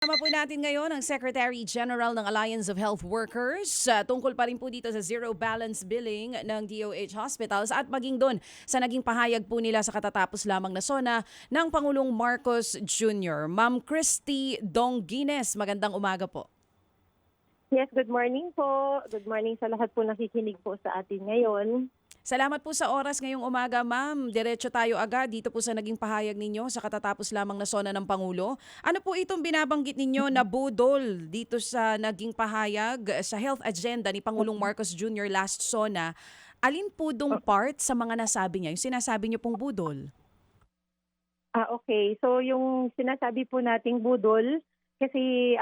Kasama po natin ngayon ang Secretary General ng Alliance of Health Workers tungkol pa rin po dito sa zero balance billing ng DOH hospitals at maging doon sa naging pahayag po nila sa katatapos lamang na SONA ng Pangulong Marcos Jr. Ma'am Christy Dongines, magandang umaga po. Yes, good morning po. Good morning sa lahat po nakikinig po sa atin ngayon. Salamat po sa oras ngayong umaga, ma'am. Diretso tayo agad dito po sa naging pahayag ninyo sa katatapos lamang na SONA ng Pangulo. Ano po itong binabanggit ninyo na budol dito sa naging pahayag sa health agenda ni Pangulong Marcos Jr. last SONA? Alin po dong part sa mga nasabi niya, yung sinasabi niyo pong budol? Okay. So yung sinasabi po nating budol, kasi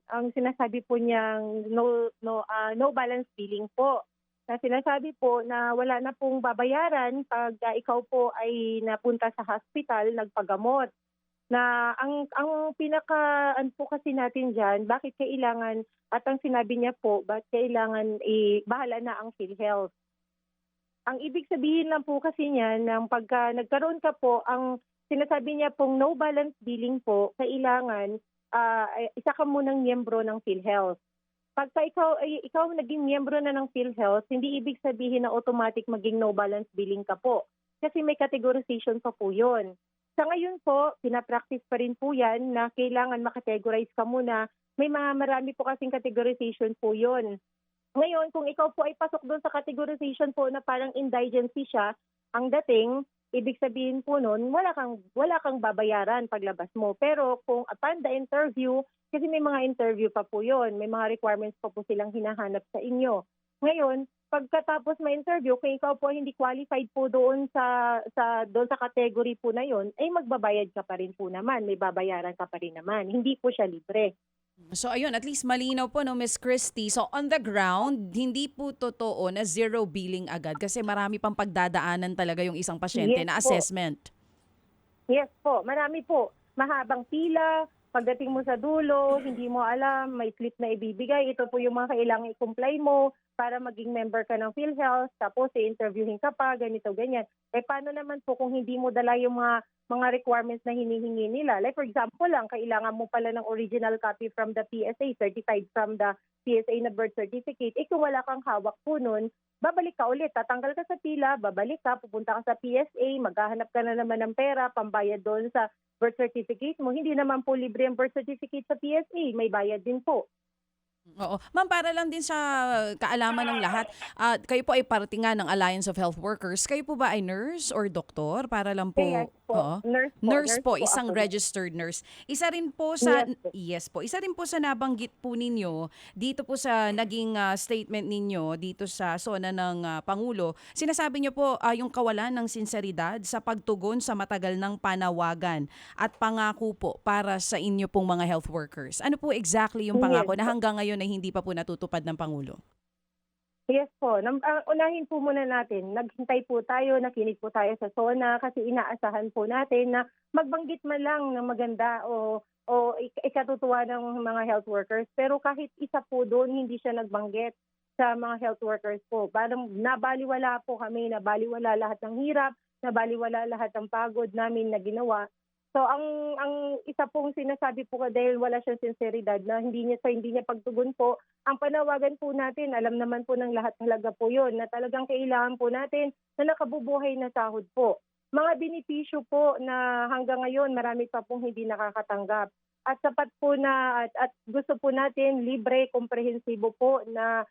ang sinasabi po niyang no balance billing po. Na sinasabi po na wala na pong babayaran pag ikaw po ay napunta sa hospital, nagpagamot. Na ang pinaka po kasi natin diyan, bakit kailangan at ang sinabi niya po, bakit kailangan bahala na ang PhilHealth. Ang ibig sabihin lang po kasi niya ng pagka nagkaroon ka po, ang sinasabi niya pong no balance billing po, kailangan isa ka munang miyembro ng PhilHealth. Pagka ikaw naging miyembro na ng PhilHealth, hindi ibig sabihin na automatic maging no balance billing ka po. Kasi may categorization pa po yun. Sa ngayon po, pinapractice pa rin po yan na kailangan makategorize ka muna. May marami po kasing categorization po yun. Ngayon, kung ikaw po ay pasok doon sa categorization po na parang indigency siya, ang dating, ibig sabihin po noon, wala kang babayaran paglabas mo. Pero kung upon the interview, kasi may mga interview pa po yun, may mga requirements pa po silang hinahanap sa inyo. Ngayon, pagkatapos may interview, kung ikaw po hindi qualified po doon sa category po na yun, ay magbabayad ka pa rin po naman, may babayaran ka pa rin naman. Hindi po siya libre. So ayun, at least malinaw po no, Miss Christy. So on the ground, hindi po totoo na zero billing agad kasi marami pang pagdadaanan talaga yung isang pasyente Yes na po. assessment. Yes po, marami po. Mahabang pila, pagdating mo sa dulo, hindi mo alam, may slip na ibibigay. Ito po yung mga kailangan i-comply mo para maging member ka ng PhilHealth. Tapos i-interviewin ka pa, ganito, ganyan. Paano naman po kung hindi mo dala yung mga requirements na hinihingi nila? Like for example lang, kailangan mo pala ng original copy from the PSA, certified from the PSA na birth certificate. Kung wala kang hawak po nun, babalik ka ulit, tatanggal ka sa pila, babalik ka, pupunta ka sa PSA, maghahanap ka na naman ng pera, pambayad doon sa birth certificate mo. Hindi naman po libre ang birth certificate sa PSA, may bayad din po. Oo. Ma'am, para lang din sa kaalaman ng lahat, kayo po ay parte nga ng Alliance of Health Workers. Kayo po ba ay nurse or doktor? Para lang Yes po, po, oo. nurse Nurse po, po isang ako. registered nurse. Isa rin po sa, Yes po. yes po, isa rin po sa nabanggit po ninyo, dito po sa naging statement ninyo, dito sa SONA ng Pangulo, sinasabi niyo po yung kawalan ng sinseridad sa pagtugon sa matagal ng panawagan at pangako po para sa inyo pong mga health workers. Ano po exactly yung Yes pangako na po. hanggang ngayon ay hindi pa po natutupad ng Pangulo? Yes po. Unahin po muna natin, naghintay po tayo, nakinig po tayo sa SONA kasi inaasahan po natin na magbanggit man lang ng maganda o ikatutuwa ng mga health workers. Pero kahit isa po doon, hindi siya nagbanggit sa mga health workers po. Parang nabaliwala po kami, nabaliwala lahat ng hirap, nabaliwala lahat ng pagod namin na ginawa. So ang isa pong sinasabi po dahil wala siyang sinseridad na hindi niya pagtugon po, ang panawagan po natin, alam naman po ng lahat talaga po 'yon na talagang kailangan po natin na nakabubuhay na sahod po. Mga benepisyo po na hanggang ngayon marami pa pong hindi nakakatanggap. At sapat po na at gusto po natin libre, komprehensibo po na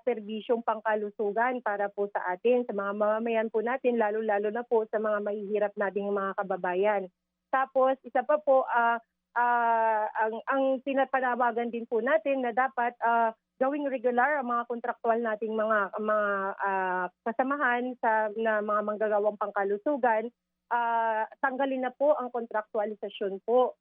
serbisyong pangkalusugan para po sa atin, sa mga mamamayan po natin, lalo-lalo na po sa mga mahihirap nating mga kababayan. Tapos isa pa po ang pinapanawagan din po natin na dapat gawing regular ang mga kontraktual nating mga kasamahan na mga manggagawang pangkalusugan. Tanggalin na po ang kontraktualisasyon po.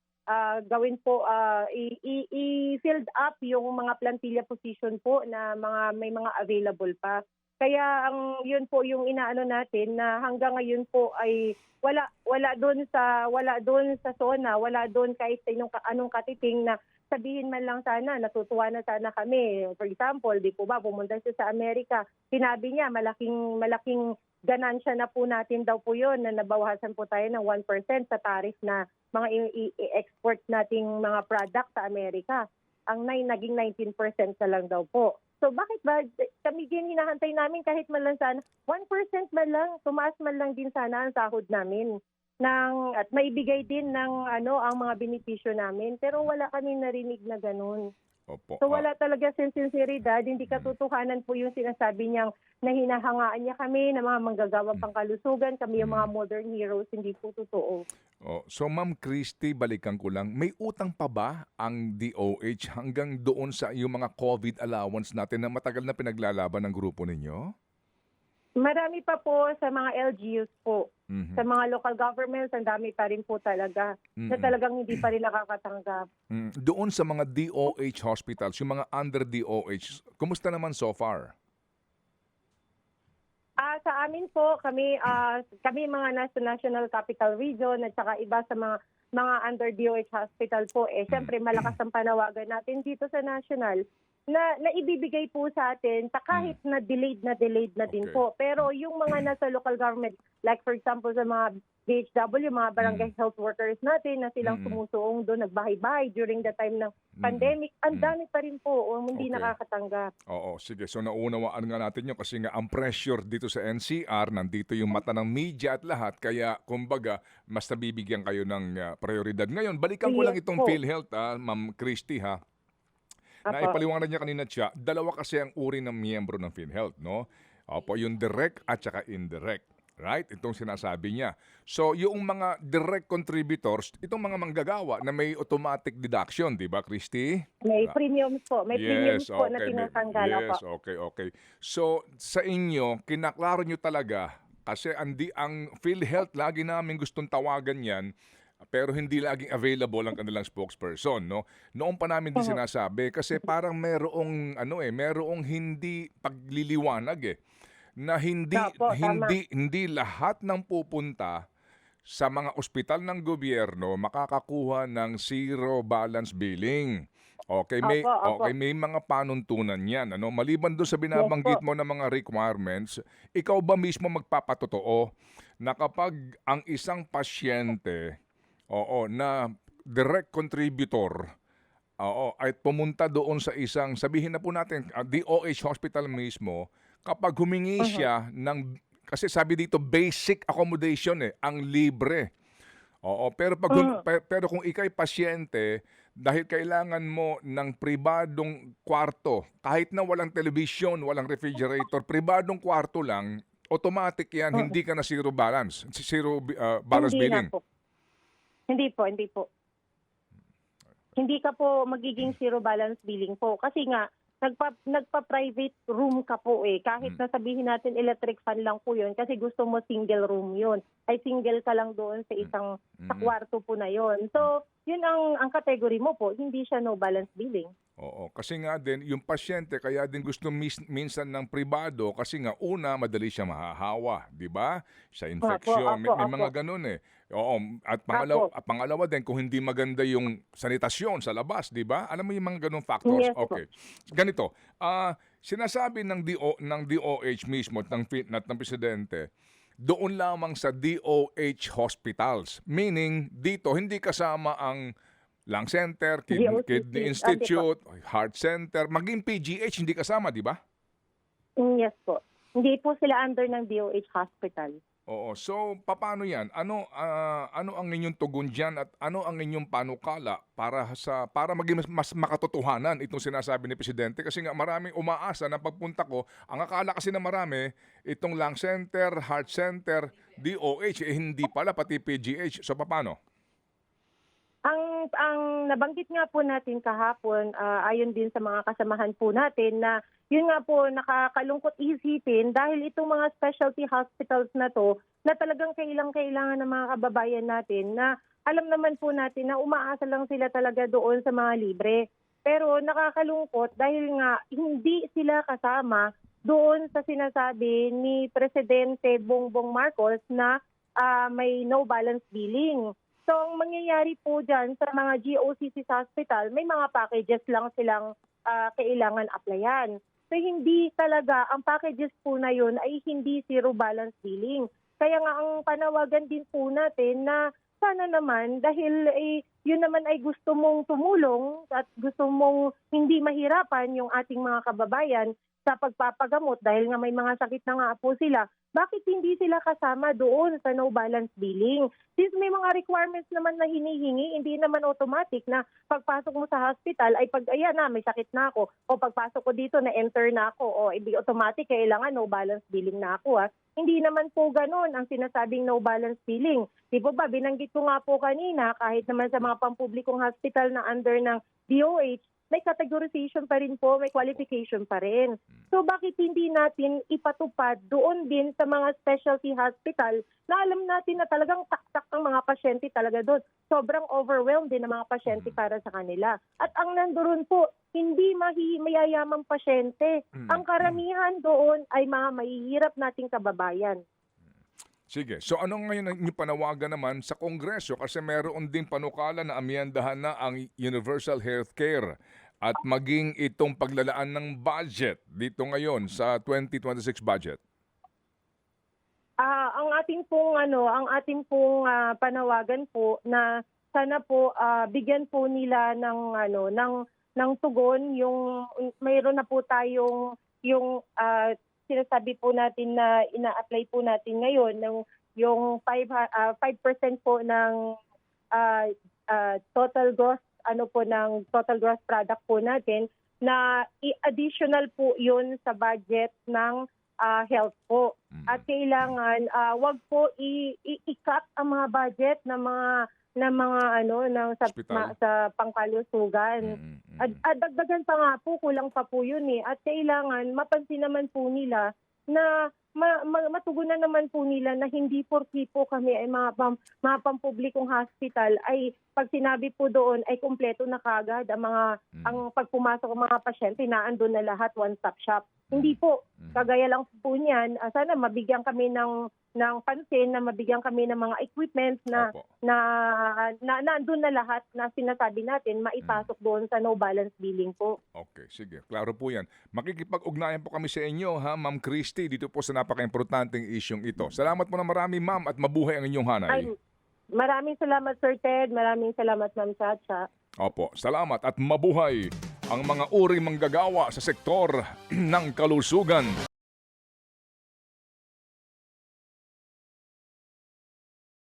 Gawin po i-filled up yung mga plantilla position po na may mga available pa. Kaya yun po yung inaano natin na hanggang ngayon po ay wala doon sa SONA, wala doon kahit sa anong katiting na sabihin man lang sana, natutuwa na sana kami. For example, di po ba, pumunta siya sa Amerika. Sinabi niya, malaking ganansya na po natin daw po yun na nabawasan po tayo ng 1% sa tariff na mga i-export nating mga product sa Amerika. Ang naging 19% na lang daw po. So bakit ba kami hinahantay namin kahit man lang sana 1% man lang, tumaas man lang din sana ang sahod namin at maibigay din ng ang mga benepisyo namin, pero wala kami narinig na ganun. Opo. So wala talaga sinseridad, hindi katotohanan po yung sinasabi niyang na hinahangaan niya kami na mga manggagawang pangkalusugan, kami yung mga modern heroes, hindi po totoo. So Ma'am Christy, balikan ko lang, may utang pa ba ang DOH hanggang doon sa yung mga COVID allowance natin na matagal na pinaglalaban ng grupo ninyo? Marami pa po sa mga LGUs po. Mhm. Sa mga local governments, ang dami pa rin po talaga na talagang hindi pa rin nakakatanggap. Doon sa mga DOH hospitals, yung mga under DOH, kumusta naman so far? Sa amin po, kami mga nasa National Capital Region at saka iba sa mga under DOH hospital po, syempre malakas ang panawagan natin dito sa national na ibibigay po sa atin kahit na delayed na din Okay. po. Pero yung mga nasa local government, like for example sa mga DHW, mga barangay health workers natin na silang sumusuong doon, nagbahay-bahay during the time ng pandemic, ang dami pa rin po hindi Okay. nakakatanggap. Oo, sige. So naunawaan nga natin yun kasi nga ang pressure dito sa NCR, nandito yung mata ng media at lahat, kaya kumbaga mas nabibigyan kayo ng prioridad. Ngayon, balikan ko lang Yes itong po. PhilHealth, Ma'am Christy, ha. Apo. Naipaliwanag niya kanina siya, dalawa kasi ang uri ng miyembro ng PhilHealth, no? Opo, yung direct at saka indirect. Right? Itong sinasabi niya. So, yung mga direct contributors, itong mga manggagawa na may automatic deduction, di ba, Christy? May premiums po. May premiums po na tinatanggal. Yes, Opo. okay. So, sa inyo, kinaklaro nyo talaga, kasi ang PhilHealth, lagi namin gustong tawagan yan, pero hindi laging available ang kanilang spokesperson, no? Noon pa namin din sinasabi kasi parang merong hindi pagliliwanag na Opo, tama. hindi lahat ng pupunta sa mga ospital ng gobyerno makakakuha ng zero balance billing. Okay, Opo. may mga panuntunan 'yan, ano? Maliban doon sa binabanggit Yes po. mo na mga requirements, ikaw ba mismo magpapatotoo na kapag ang isang pasyente na direct contributor, ay pumunta doon sa isang, sabihin na po natin, DOH hospital mismo, kapag humingi siya ng, kasi sabi dito, basic accommodation ang libre. Pero kung ikay pasyente, dahil kailangan mo ng pribadong kwarto, kahit na walang television, walang refrigerator, pribadong kwarto lang, automatic yan, hindi ka na zero balance Hindi billing. na po. Hindi po. Hindi ka po magiging zero balance billing po. Kasi nga, nagpa-private room ka po Kahit na sabihin natin electric fan lang po yun kasi gusto mo single room yun. Ay single ka lang doon sa sa kwarto po na yun. So, yun ang category mo po. Hindi siya no balance billing. Oo, kasi nga din, yung pasyente, kaya din gusto minsan ng pribado kasi nga, una, madali siya mahahawa, di ba? Sa infeksyon, may mga ganun Oo, at pangalawa din, kung hindi maganda yung sanitasyon sa labas, di ba? Alam mo yung mga ganung factors? Yes po. Okay. Ganito, sinasabi ng DOH mismo at ng Presidente, doon lamang sa DOH hospitals. Meaning, dito, hindi kasama ang Lung Center, Kidney Institute, Heart Center, maging PGH hindi kasama, di ba? Yes po. Hindi po sila under ng DOH hospital. Oo. So, paano yan? Ano ang inyong tugon diyan at ano ang inyong panukala para maging mas makatotohanan itong sinasabi ni Presidente? Kasi nga maraming umaasa na pagpunta ko, ang akala kasi na marami, itong Lung Center, Heart Center, DOH, hindi pala, pati PGH. So, paano? Ang nabanggit nga po natin kahapon, ayon din sa mga kasamahan po natin na yun nga po nakakalungkot isipin dahil itong mga specialty hospitals na to na talagang kailangan ng mga kababayan natin na alam naman po natin na umaasa lang sila talaga doon sa mga libre. Pero nakakalungkot dahil nga hindi sila kasama doon sa sinasabi ni Presidente Bongbong Marcos na may no balance billing. So ang mangyayari po dyan sa mga GOCC sa hospital, may mga packages lang silang kailangan applyan. So hindi talaga, ang packages po na yun ay hindi zero balance billing. Kaya nga ang panawagan din po natin na sana naman dahil yun naman ay gusto mong tumulong at gusto mong hindi mahirapan yung ating mga kababayan sa pagpapagamot dahil nga may mga sakit na nga po sila, bakit hindi sila kasama doon sa no balance billing? Since may mga requirements naman na hinihingi, hindi naman automatic na pagpasok mo sa hospital ay pag ayan na may sakit na ako o pagpasok ko dito na enter na ako o hindi automatic kailangan no balance billing na ako. Hindi naman po ganoon ang sinasabing no balance billing. Di ba binanggit ko nga po kanina kahit naman sa mga pampublikong hospital na under ng DOH, may categorization pa rin po, may qualification pa rin. So bakit hindi natin ipatupad doon din sa mga specialty hospital na alam natin na talagang taktak ang mga pasyente talaga doon. Sobrang overwhelmed din ang mga pasyente para sa kanila. At ang nandoon po, hindi mayayamang pasyente. Ang karamihan doon ay mga mahihirap nating kababayan. Sige. So ano ngayon ang inyong panawagan naman sa Kongreso kasi meron din panukala na amyendahan na ang universal healthcare at maging itong paglalaan ng budget dito ngayon sa 2026 budget? Ang ating pong panawagan po na sana po bigyan po nila ng tugon yung mayroon na po tayong yung sinasabi po natin na ina-apply po natin ngayon ng yung 5% po ng total gross ng total gross product po natin na additional po yun sa budget ng health po. At kailangan wag po i-cut ang mga budget ng sa pangkalusugan. At dagdagan pa nga po, kulang pa po yun eh. At kailangan mapansin naman po nila na matugunan naman po nila na hindi porki po kami ay mga pampublikong hospital ay pag sinabi po doon ay kumpleto na kagad ang pagpumasok ng mga pasyente na andun na lahat one-stop shop. Hindi po. Kagaya lang po niyan, sana mabigyan kami ng pansin, na mabigyan kami ng mga equipment na andun na lahat na sinasabi natin maipasok doon sa no balance billing po. Okay, sige. Klaro po yan. Makikipag-ugnayan po kami sa inyo, ha, Ma'am Christy, dito po sa napaka-importanteng isyong ito. Salamat po na marami, Ma'am, at mabuhay ang inyong hanay. Ay, maraming salamat, Sir Ted. Maraming salamat, Ma'am Chacha. Opo, salamat at mabuhay ang mga uring manggagawa sa sektor ng kalusugan.